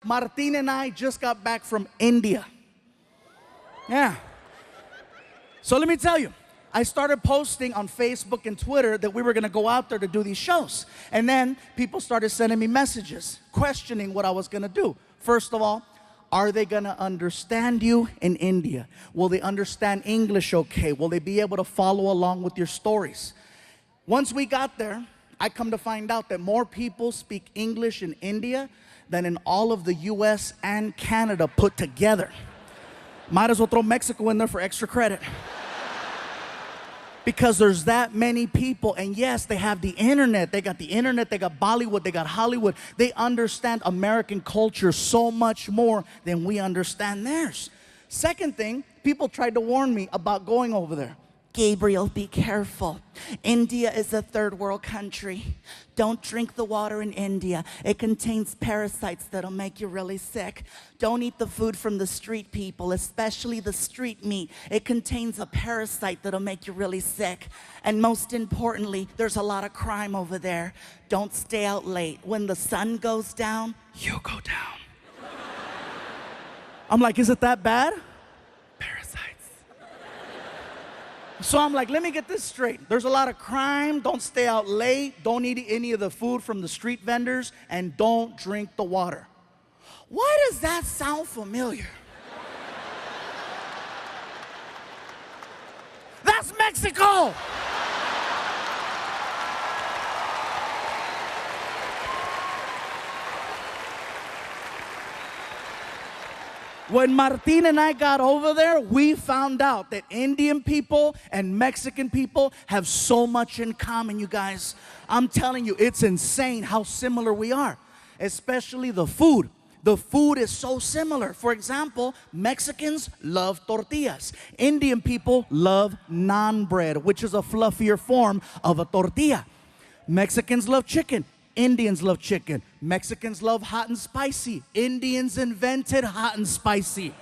Martin and I just got back from India. Yeah. So let me tell you, I started posting on Facebook and Twitter that we were going to go out there to do these shows. And then people started sending me messages, questioning what I was going to do. First of all, are they going to understand you in India? Will they understand English okay? Will they be able to follow along with your stories? Once we got there, I come to find out that more people speak English in India than in all of the US and Canada put together. Might as well throw Mexico in there for extra credit. Because there's that many people, and yes, they have the internet. They got the internet, they got Bollywood, they got Hollywood. They understand American culture so much more than we understand theirs. Second thing, people tried to warn me about going over there. Gabriel, be careful. India is a third world country. Don't drink the water in India. It contains parasites that'll make you really sick. Don't eat the food from the street people, especially the street meat. It contains a parasite that'll make you really sick. And most importantly, there's a lot of crime over there. Don't stay out late. When the sun goes down, you go down. I'm like, is it that bad? So I'm like, let me get this straight. There's a lot of crime. Don't stay out late. Don't eat any of the food from the street vendors. And don't drink the water. Why does that sound familiar? That's Mexico. When Martin and I got over there, we found out that Indian people and Mexican people have so much in common, you guys. I'm telling you, it's insane how similar we are, especially the food. The food is so similar. For example, Mexicans love tortillas. Indian people love naan bread, which is a fluffier form of a tortilla. Mexicans love chicken. Indians love chicken. Mexicans love hot and spicy. Indians invented hot and spicy.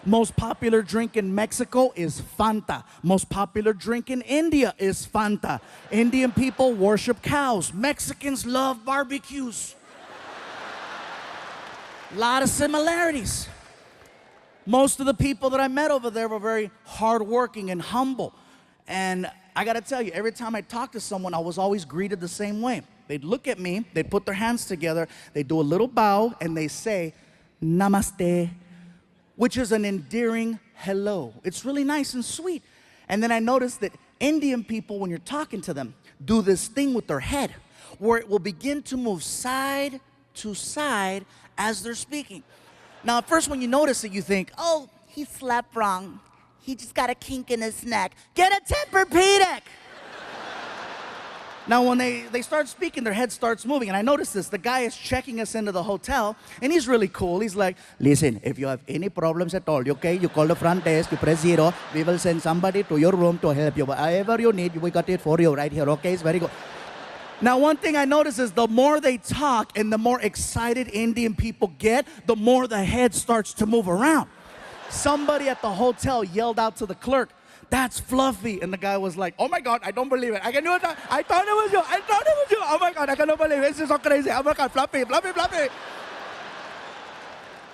Most popular drink in Mexico is Fanta. Most popular drink in India is Fanta. Indian people worship cows. Mexicans love barbecues. A lot of similarities. Most of the people that I met over there were very hardworking and humble. And I gotta tell you, every time I talked to someone, I was always greeted the same way. They'd look at me, they'd put their hands together, they'd do a little bow, and they say, Namaste, which is an endearing hello. It's really nice and sweet. And then I noticed that Indian people, when you're talking to them, do this thing with their head, where it will begin to move side to side as they're speaking. Now, at first when you notice it, you think, oh, he slept wrong. He just got a kink in his neck. Get a Tempur-Pedic. Now, when they start speaking, their head starts moving. And I noticed this. The guy is checking us into the hotel, and he's really cool. He's like, listen, if you have any problems at all, okay, you call the front desk, you press 0. We will send somebody to your room to help you. Whatever you need, we got it for you right here, okay? It's very good. Now, one thing I notice is the more they talk and the more excited Indian people get, the more the head starts to move around. Somebody at the hotel yelled out to the clerk, that's Fluffy. And the guy was like, oh my God, I don't believe it. I thought it was you. I thought it was you. Oh my God, I cannot believe it. This is so crazy. Oh my God, Fluffy, Fluffy, Fluffy.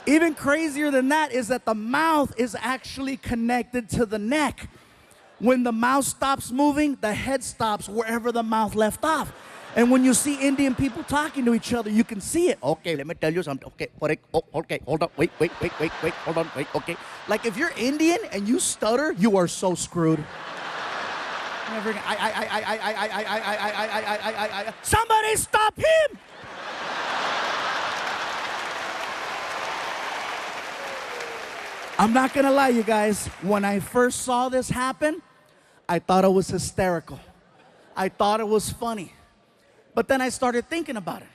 Even crazier than that is that the mouth is actually connected to the neck. When the mouth stops moving, the head stops wherever the mouth left off. And when you see Indian people talking to each other, you can see it. Okay, let me tell you something. Okay, okay, hold on. Wait, hold on, wait, okay. Like if you're Indian and you stutter, you are so screwed. Somebody stop him! I'm not gonna lie, you guys. When I first saw this happen, I thought it was hysterical. I thought it was funny. But then I started thinking about it.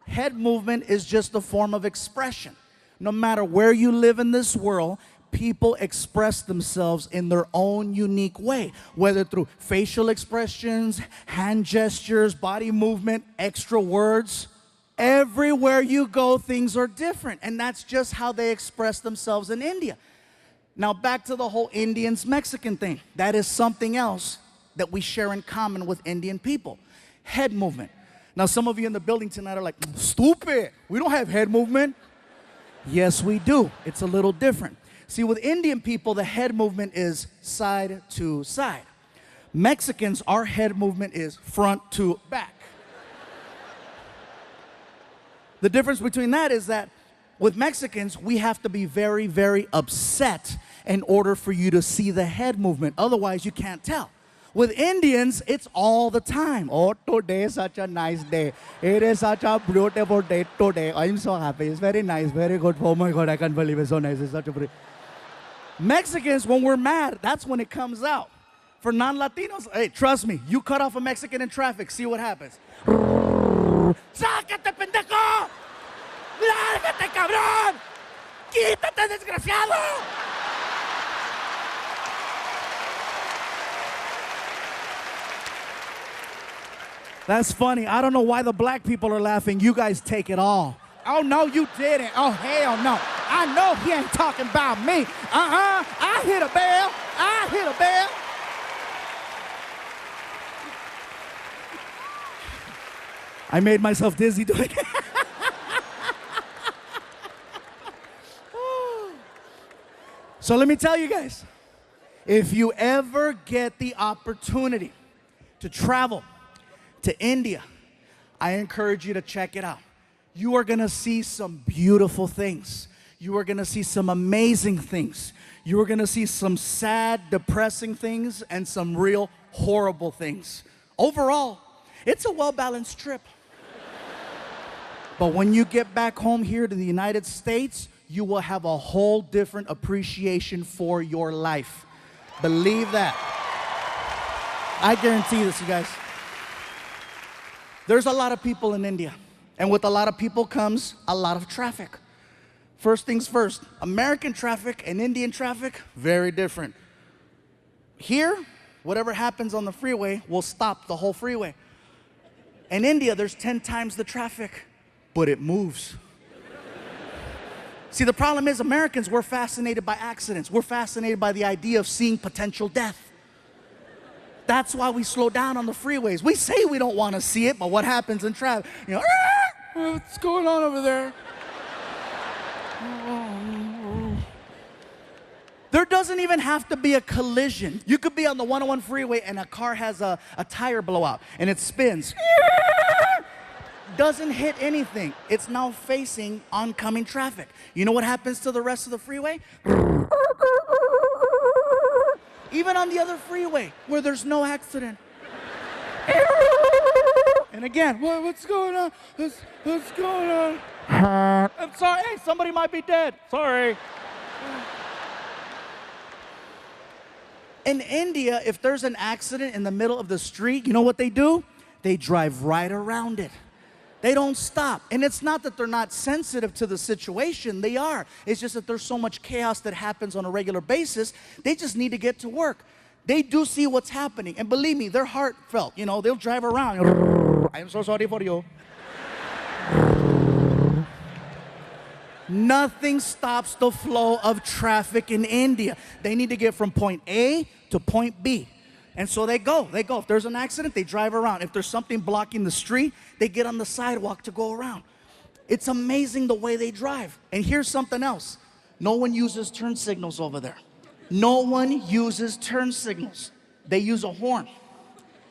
Head movement is just a form of expression. No matter where you live in this world, people express themselves in their own unique way, whether through facial expressions, hand gestures, body movement, extra words. Everywhere you go, things are different, and that's just how they express themselves in India. Now back to the whole Indians-Mexican thing. That is something else that we share in common with Indian people. Head movement. Now some of you in the building tonight are like, stupid, we don't have head movement. Yes, we do. It's a little different. See, with Indian people, the head movement is side to side. Mexicans, our head movement is front to back. The difference between that is that with Mexicans, we have to be very, very upset in order for you to see the head movement. Otherwise, you can't tell. With Indians, it's all the time. Oh, today is such a nice day. It is such a beautiful day today. I'm so happy. It's very nice, very good. Oh my God, I can't believe it's so nice. It's such a pretty. Mexicans, when we're mad, that's when it comes out. For non-Latinos, hey, trust me, you cut off a Mexican in traffic, see what happens. ¡Sácate, pendejo! ¡Lárgate, cabrón! ¡Quítate, desgraciado! That's funny. I don't know why the black people are laughing. You guys take it all. Oh, no, you didn't. Oh, hell no. I know he ain't talking about me. I hit a bell. I hit a bell. I made myself dizzy doing it. So let me tell you guys, if you ever get the opportunity to travel to India, I encourage you to check it out. You are gonna see some beautiful things. You are gonna see some amazing things. You are gonna see some sad, depressing things and some real horrible things. Overall, it's a well-balanced trip. But when you get back home here to the United States, you will have a whole different appreciation for your life. Believe that. I guarantee this, you guys. There's a lot of people in India, and with a lot of people comes a lot of traffic. First things first, American traffic and Indian traffic, very different. Here, whatever happens on the freeway will stop the whole freeway. In India, there's 10 times the traffic, but it moves. See, the problem is Americans, we're fascinated by accidents. We're fascinated by the idea of seeing potential death. That's why we slow down on the freeways. We say we don't want to see it, but what happens in traffic? You know, what's going on over there? There doesn't even have to be a collision. You could be on the 101 freeway and a car has a tire blowout and it spins. Doesn't hit anything. It's now facing oncoming traffic. You know what happens to the rest of the freeway? Even on the other freeway where there's no accident. And again, what's going on? What's going on? I'm sorry, hey, somebody might be dead. Sorry. In India, if there's an accident in the middle of the street, you know what they do? They drive right around it. They don't stop. And it's not that they're not sensitive to the situation. They are. It's just that there's so much chaos that happens on a regular basis. They just need to get to work. They do see what's happening. And believe me, they're heartfelt. You know, they'll drive around. I'm so sorry for you. Nothing stops the flow of traffic in India. They need to get from point A to point B. And so they go. If there's an accident, they drive around. If there's something blocking the street, they get on the sidewalk to go around. It's amazing the way they drive. And here's something else. No one uses turn signals over there. No one uses turn signals. They use a horn.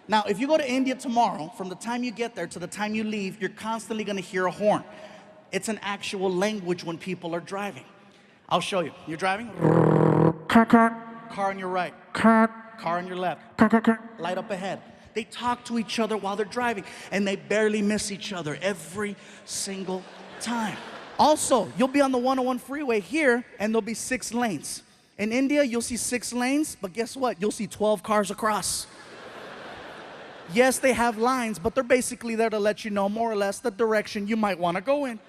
Now, if you go to India tomorrow, from the time you get there to the time you leave, you're constantly going to hear a horn. It's an actual language when people are driving. I'll show you. You're driving? Car on your right. Car on your left. Light up ahead. They talk to each other while they're driving, and they barely miss each other every single time. Also, you'll be on the 101 freeway here, and there'll be 6 lanes. In India, you'll see 6 lanes, but guess what? You'll see 12 cars across. Yes, they have lines, but they're basically there to let you know more or less the direction you might want to go in.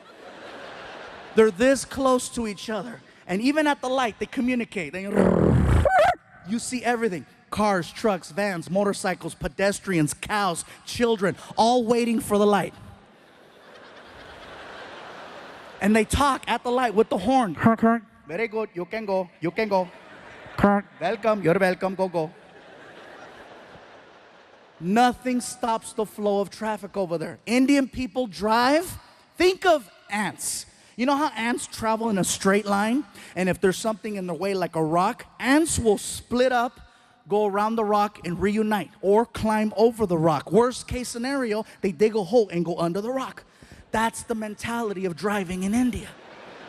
They're this close to each other, and even at the light, they communicate. You see everything. Cars, trucks, vans, motorcycles, pedestrians, cows, children, all waiting for the light. And they talk at the light with the horn. Very good, you can go, you can go. Welcome, you're welcome, go. Nothing stops the flow of traffic over there. Indian people drive, think of ants. You know how ants travel in a straight line? And if there's something in the way like a rock, ants will split up, go around the rock and reunite or climb over the rock. Worst case scenario, they dig a hole and go under the rock. That's the mentality of driving in India.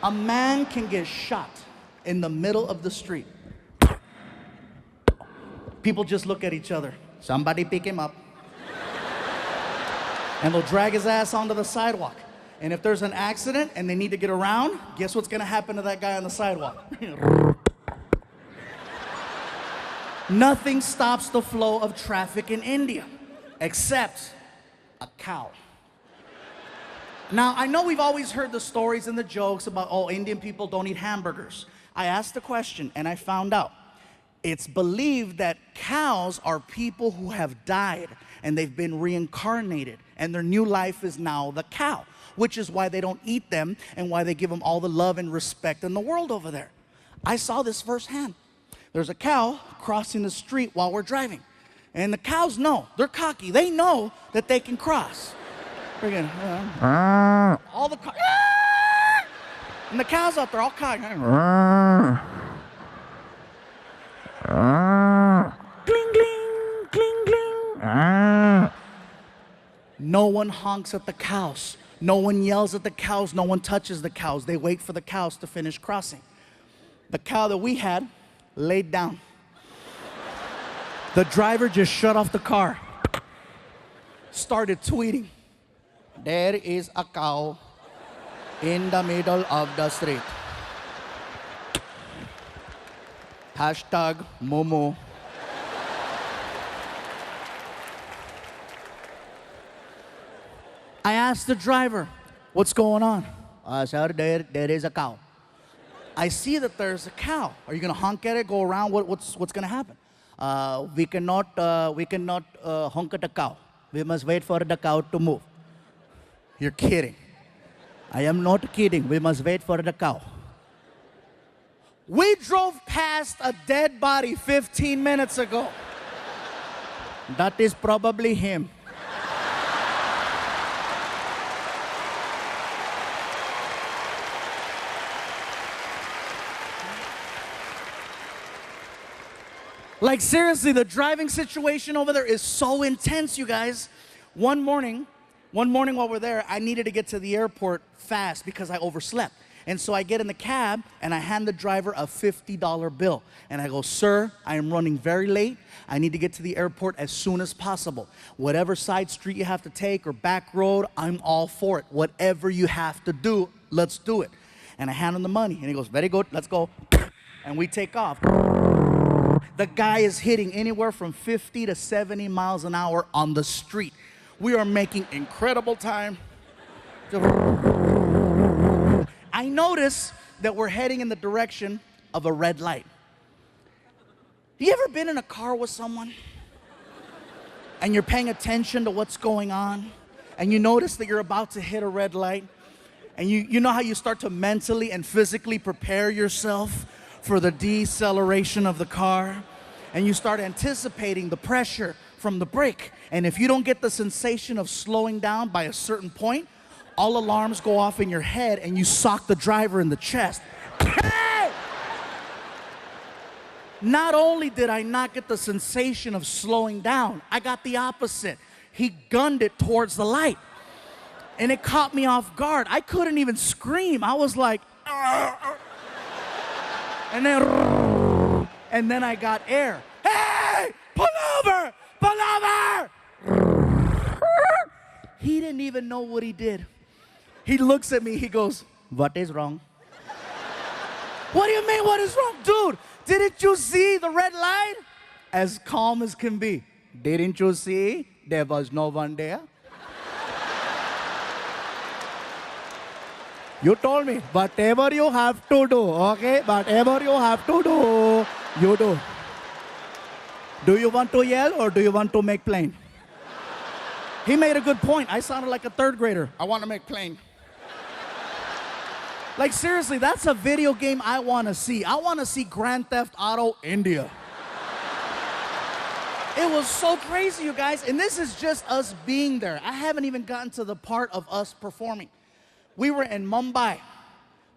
A man can get shot in the middle of the street. People just look at each other. Somebody pick him up. And they'll drag his ass onto the sidewalk. And if there's an accident and they need to get around, guess what's gonna happen to that guy on the sidewalk? Nothing stops the flow of traffic in India, except a cow. Now, I know we've always heard the stories and the jokes about, oh, Indian people don't eat hamburgers. I asked the question and I found out. It's believed that cows are people who have died and they've been reincarnated and their new life is now the cow, which is why they don't eat them and why they give them all the love and respect in the world over there. I saw this firsthand. There's a cow crossing the street while we're driving. And the cows know, they're cocky. They know that they can cross. Friggin', all the cows, and the cows out there all cocky. Gling, gling, gling, gling. No one honks at the cows. No one yells at the cows. No one touches the cows. They wait for the cows to finish crossing. The cow that we had laid down. The driver just shut off the car. Started tweeting. There is a cow in the middle of the street. Hashtag Momo. I asked the driver, what's going on? Sir, there is a cow. I see that there's a cow. Are you gonna honk at it, go around? What's gonna happen? We cannot honk at the cow. We must wait for the cow to move. You're kidding. I am not kidding. We must wait for the cow. We drove past a dead body 15 minutes ago. That is probably him. Like seriously, the driving situation over there is so intense, you guys. One morning while we're there, I needed to get to the airport fast because I overslept. And so I get in the cab and I hand the driver a $50 bill. And I go, sir, I am running very late. I need to get to the airport as soon as possible. Whatever side street you have to take or back road, I'm all for it. Whatever you have to do, let's do it. And I hand him the money and he goes, very good, let's go. And we take off. The guy is hitting anywhere from 50 to 70 miles an hour on the street. We are making incredible time. I notice that we're heading in the direction of a red light. You ever been in a car with someone and you're paying attention to what's going on and you notice that you're about to hit a red light and you know how you start to mentally and physically prepare yourself for the deceleration of the car, and you start anticipating the pressure from the brake. And if you don't get the sensation of slowing down by a certain point, all alarms go off in your head and you sock the driver in the chest. Hey! Not only did I not get the sensation of slowing down, I got the opposite. He gunned it towards the light. And it caught me off guard. I couldn't even scream. I was like, and then I got air. Hey, pull over, pull over. He didn't even know what he did. He looks at me, he goes, what is wrong? What do you mean, what is wrong? Dude, didn't you see the red light? As calm as can be. Didn't you see there was no one there? You told me, whatever you have to do, okay? Whatever you have to do, you do. Do you want to yell or do you want to make plain? He made a good point. I sounded like a third grader. I want to make plain. Like seriously, that's a video game I want to see. I want to see Grand Theft Auto India. It was so crazy, you guys. And this is just us being there. I haven't even gotten to the part of us performing. We were in Mumbai.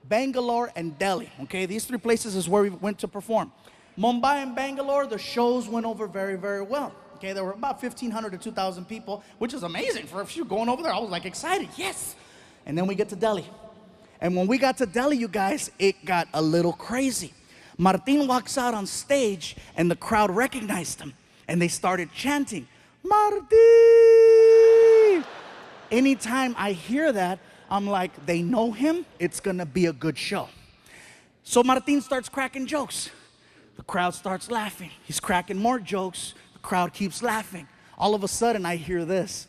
Bangalore, and Delhi. Okay, these three places is where we went to perform. Mumbai and Bangalore, the shows went over very, very well. Okay, there were about 1,500 to 2,000 people, which is amazing for a few going over there. I was like excited, yes. And then we get to Delhi. And when we got to Delhi, you guys, it got a little crazy. Martin walks out on stage and the crowd recognized him. And they started chanting, Martin! Anytime I hear that, I'm like, they know him, it's gonna be a good show. So Martin starts cracking jokes. The crowd starts laughing. He's cracking more jokes. The crowd keeps laughing. All of a sudden, I hear this.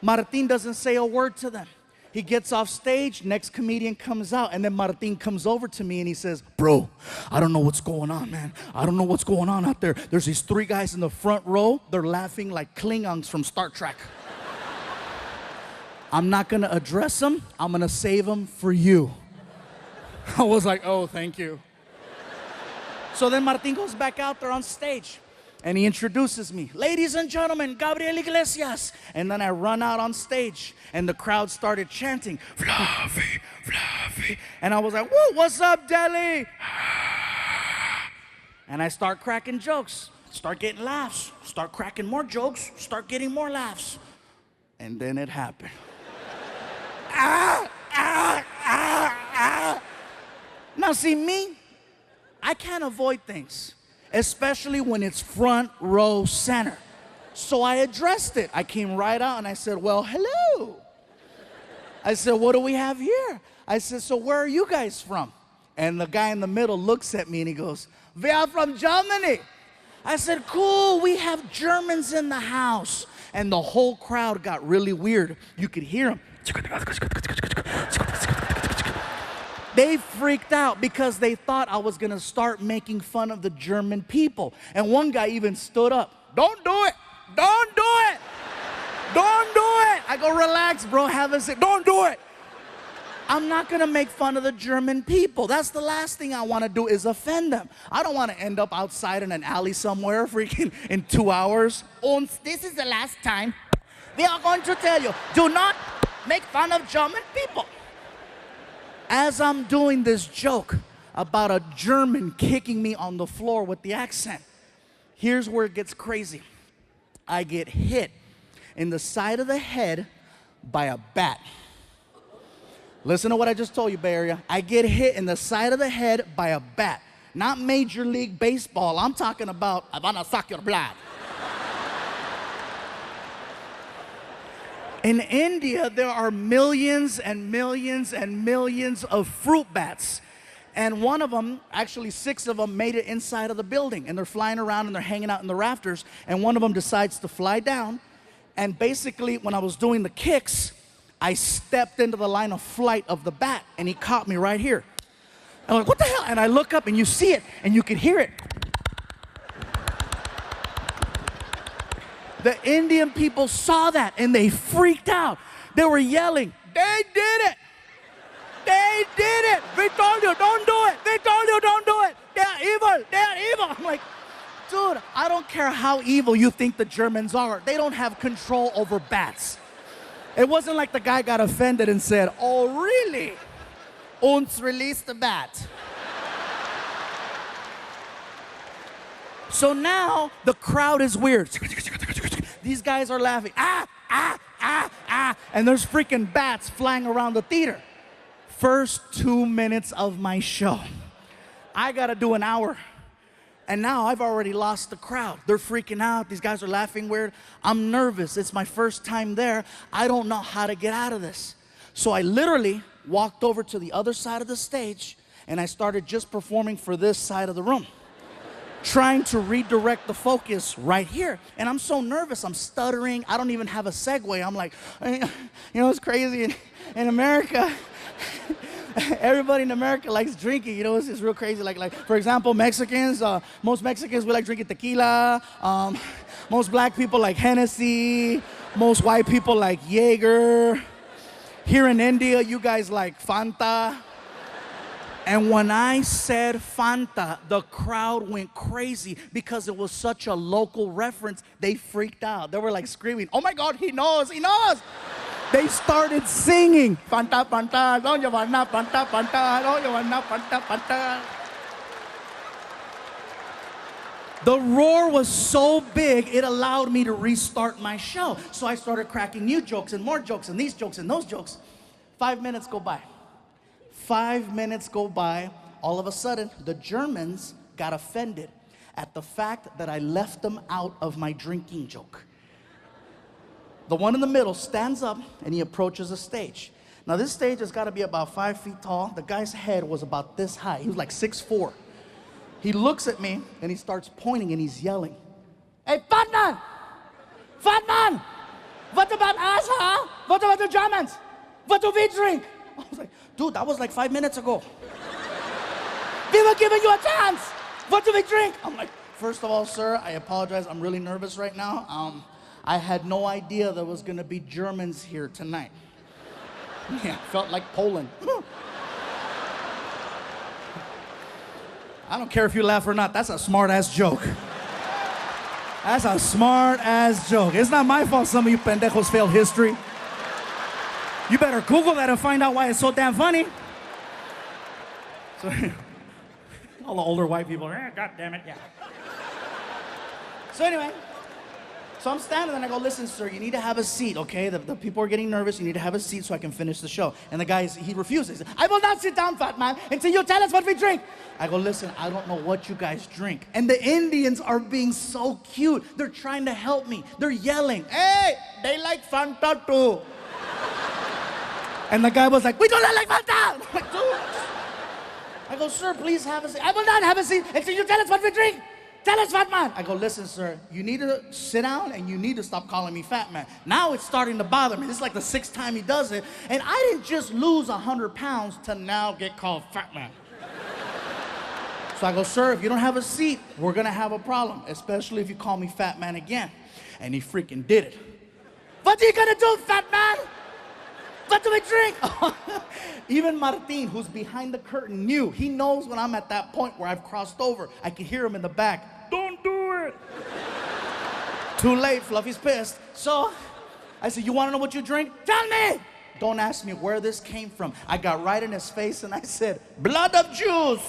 Martin doesn't say a word to them. He gets off stage, next comedian comes out, and then Martin comes over to me and he says, bro, I don't know what's going on, man. I don't know what's going on out there. There's these three guys in the front row. They're laughing like Klingons from Star Trek. I'm not gonna address them. I'm gonna save them for you. I was like, oh, thank you. So then Martin goes back out there on stage and he introduces me. Ladies and gentlemen, Gabriel Iglesias. And then I run out on stage and the crowd started chanting, Fluffy, Fluffy. And I was like, whoa, what's up, Delhi? And I start cracking jokes, start getting laughs, start cracking more jokes, start getting more laughs. And then it happened. Now see me, I can't avoid things, especially when it's front row center. So I addressed it. I came right out and I said, well, hello. I said, what do we have here? I said, so where are you guys from? And the guy in the middle looks at me and he goes, we are from Germany. I said, cool, we have Germans in the house. And the whole crowd got really weird. You could hear them. They freaked out because they thought I was gonna start making fun of the German people. And one guy even stood up. Don't do it. Don't do it. Don't do it. I go, relax, bro, have a seat. Don't do it. I'm not gonna make fun of the German people. That's the last thing I wanna do is offend them. I don't wanna end up outside in an alley somewhere freaking in 2 hours. And this is the last time we are going to tell you, do not make fun of German people. As I'm doing this joke about a German kicking me on the floor with the accent, here's where it gets crazy. I get hit in the side of the head by a bat. Listen to what I just told you, Bay Area. I get hit in the side of the head by a bat. Not Major League Baseball. I'm talking about, I wanna suck your blood. In India, there are millions and millions and millions of fruit bats. And one of them, actually 6 of them, made it inside of the building. And they're flying around and they're hanging out in the rafters. And one of them decides to fly down. And basically, when I was doing the kicks, I stepped into the line of flight of the bat. And he caught me right here. And I'm like, what the hell? And I look up and you see it and you can hear it. The Indian people saw that and they freaked out. They were yelling, they did it. They did it. We told you, don't do it. We told you, don't do it. They are evil. They are evil. I'm like, dude, I don't care how evil you think the Germans are. They don't have control over bats. It wasn't like the guy got offended and said, oh, really? Uns release the bat. So now the crowd is weird. These guys are laughing. And there's freaking bats flying around the theater. First 2 minutes of my show. I gotta do an hour. And now I've already lost the crowd. They're freaking out. These guys are laughing weird. I'm nervous. It's my first time there. I don't know how to get out of this. So I literally walked over to the other side of the stage and I started just performing for this side of the room, trying to redirect the focus right here. And I'm so nervous, I'm stuttering. I don't even have a segue. I'm like, you know, it's crazy in America. Everybody in America likes drinking, you know, it's real crazy. Like for example, Mexicans, most Mexicans, we like drinking tequila. Most black people like Hennessy. Most white people like Jaeger. Here in India, you guys like Fanta. And when I said Fanta, the crowd went crazy because it was such a local reference. They freaked out. They were like screaming, "Oh my God, he knows, he knows." They started singing, "Fanta, Fanta, don't you want Fanta, Fanta, don't you want Fanta, Fanta." The roar was so big, it allowed me to restart my show. So I started cracking new jokes and more jokes and these jokes and those jokes. 5 minutes go by. 5 minutes go by. All of a sudden, the Germans got offended at the fact that I left them out of my drinking joke. The one in the middle stands up and he approaches the stage. Now this stage has got to be about 5 feet tall. The guy's head was about this high. He was like 6'4". He looks at me and he starts pointing and he's yelling, "Hey, fat man! Fat man! What about us, huh? What about the Germans? What do we drink?" I was like, "Dude, that was like 5 minutes ago. We were giving you a chance. What do we drink?" I'm like, "First of all, sir, I apologize. I'm really nervous right now. I had no idea there was gonna be Germans here tonight." Yeah, felt like Poland. I don't care if you laugh or not. That's a smart-ass joke. That's a smart-ass joke. It's not my fault some of you pendejos failed history. You better Google that and find out why it's so damn funny. So, all the older white people are, "God damn it, yeah." So anyway, so I'm standing there and I go, "Listen, sir, you need to have a seat, okay? The people are getting nervous. You need to have a seat so I can finish the show." And the guy, he refuses. "I will not sit down, fat man, until you tell us what we drink." I go, "Listen, I don't know what you guys drink." And the Indians are being so cute. They're trying to help me. They're yelling, "Hey, they like Fanta too." And the guy was like, "We do not like Fanta." I'm like, "Dude." I go, "Sir, please have a seat." "I will not have a seat until you tell us what we drink. Tell us, fat man." I go, "Listen, sir, you need to sit down and you need to stop calling me fat man." Now it's starting to bother me. This is like the 6th time he does it. And I didn't just lose 100 pounds to now get called fat man. So I go, "Sir, if you don't have a seat, we're gonna have a problem, especially if you call me fat man again." And he freaking did it. "What are you gonna do, fat man? What do we drink?" Even Martin, who's behind the curtain, knew. He knows when I'm at that point where I've crossed over. I can hear him in the back. "Don't do it." Too late, Fluffy's pissed. So I said, "You want to know what you drink? Tell me." Don't ask me where this came from. I got right in his face and I said, "Blood of Jews."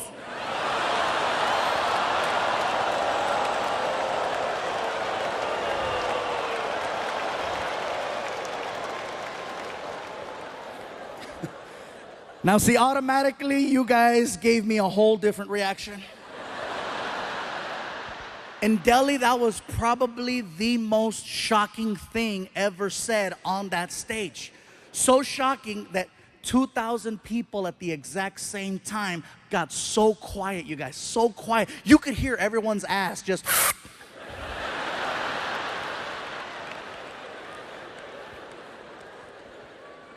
Now, see, automatically, you guys gave me a whole different reaction. In Delhi, that was probably the most shocking thing ever said on that stage. So shocking that 2,000 people at the exact same time got so quiet, you guys, so quiet. You could hear everyone's ass just...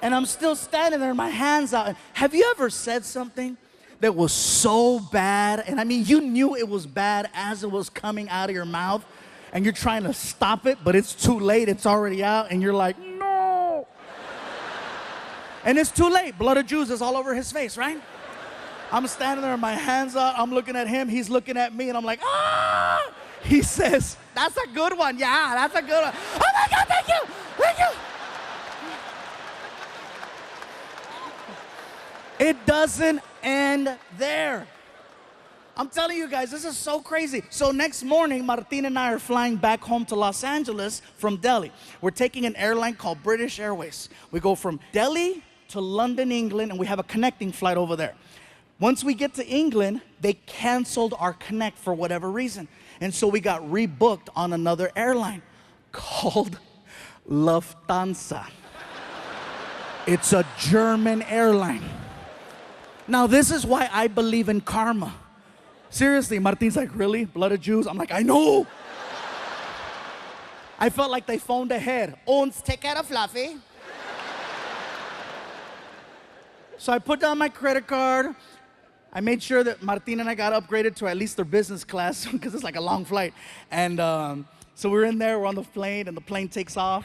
And I'm still standing there, my hands out. Have you ever said something that was so bad? And I mean, you knew it was bad as it was coming out of your mouth, and you're trying to stop it, but it's too late, it's already out, and you're like, "No." And it's too late. Blood of Jews is all over his face, right? I'm standing there, my hands out, I'm looking at him, he's looking at me, and I'm like, "Ah!" He says, "That's a good one, yeah, that's a good one." "Oh my God, thank you, thank you." It doesn't end there. I'm telling you guys, this is so crazy. So next morning, Martin and I are flying back home to Los Angeles from Delhi. We're taking an airline called British Airways. We go from Delhi to London, England, and we have a connecting flight over there. Once we get to England, they canceled our connect for whatever reason. And so we got rebooked on another airline called Lufthansa. It's a German airline. Now, this is why I believe in karma. Seriously, Martin's like, "Really? Blood of Jews?" I'm like, "I know." I felt like they phoned ahead. "Ons, take care of Fluffy." So I put down my credit card. I made sure that Martin and I got upgraded to at least their business class because it's like a long flight. And so we're in there, we're on the plane, and the plane takes off.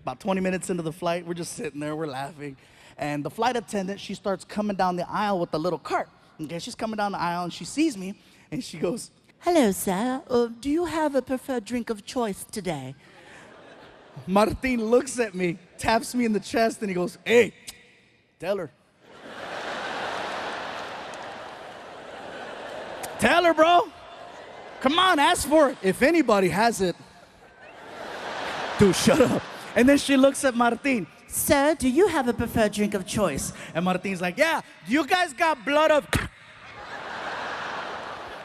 About 20 minutes into the flight, we're just sitting there, we're laughing. And the flight attendant, she starts coming down the aisle with the little cart. Okay, she's coming down the aisle and she sees me and she goes, "Hello, sir. Do you have a preferred drink of choice today?" Martin looks at me, taps me in the chest, and he goes, "Hey, tell her." Tell her, bro. Come on, ask for it. If anybody has it. Dude, shut up. And then she looks at Martin. "Sir, do you have a preferred drink of choice?" And Martin's like, "Yeah, do you guys got blood of..."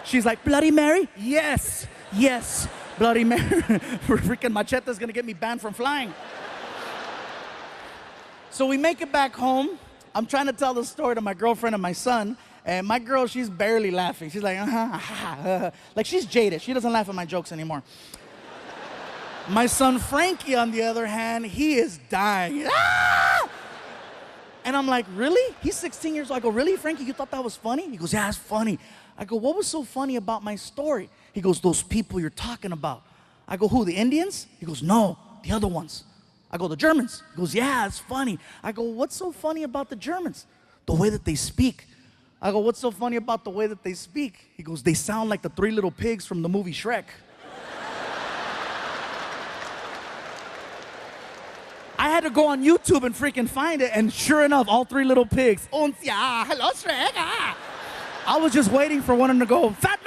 She's like, "Bloody Mary?" "Yes, yes, Bloody Mary." Freaking Machete's gonna get me banned from flying. So we make it back home. I'm trying to tell the story to my girlfriend and my son. And my girl, she's barely laughing. She's like, like she's jaded. She doesn't laugh at my jokes anymore. My son Frankie, on the other hand, he is dying. Ah! And I'm like, "Really?" He's 16 years old. I go, "Really, Frankie? You thought that was funny?" He goes, "Yeah, it's funny." I go, "What was so funny about my story?" He goes, "Those people you're talking about." I go, "Who, the Indians?" He goes, "No, the other ones." I go, "The Germans?" He goes, "Yeah, it's funny." I go, "What's so funny about the Germans?" "The way that they speak." I go, "What's so funny about the way that they speak?" He goes, "They sound like the three little pigs from the movie Shrek." I had to go on YouTube and freaking find it, and sure enough, all three little pigs. "Und ja, hello Shrek." I was just waiting for one of them to go, "Fat